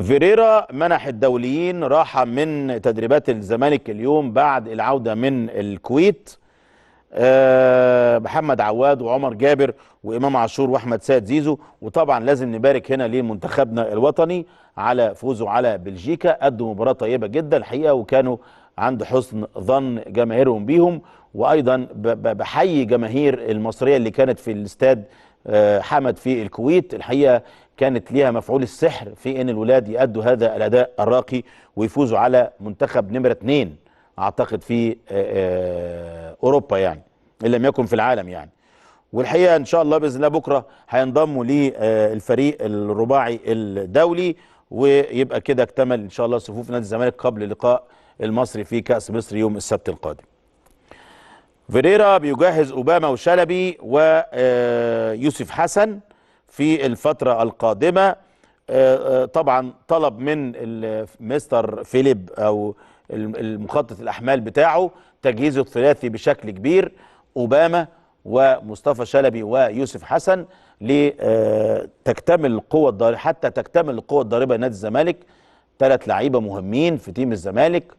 فيريرا منح الدوليين راحة من تدريبات الزمالك اليوم بعد العودة من الكويت. محمد عواد وعمر جابر وإمام عاشور وأحمد سيد زيزو. وطبعا لازم نبارك هنا لمنتخبنا الوطني على فوزه على بلجيكا. أدوا مباراة طيبة جدا الحقيقة، وكانوا عند حسن ظن جماهيرهم بيهم. وأيضا بحيي جماهير المصرية اللي كانت في الاستاد حمد في الكويت. الحقيقة كانت ليها مفعول السحر في ان الولاد يأدوا هذا الاداء الراقي ويفوزوا على منتخب نمرة 2 اعتقد في اوروبا، يعني ان لم يكن في العالم يعني. والحقيقه ان شاء الله باذن الله بكره هينضموا للفريق الرباعي الدولي، ويبقى كده اكتمل ان شاء الله صفوف نادي الزمالك قبل لقاء المصري في كأس مصر يوم السبت القادم. فيريرا بيجهز اوباما وشلبي ويوسف حسن في الفترة القادمة. طبعا طلب من مستر فيليب او المخطط الاحمال بتاعه تجهيز الثلاثي بشكل كبير، اوباما ومصطفى شلبي ويوسف حسن، لتكتمل القوة الضاربة حتى تكتمل القوة الضاربة لنادي الزمالك. 3 لعيبة مهمين في تيم الزمالك.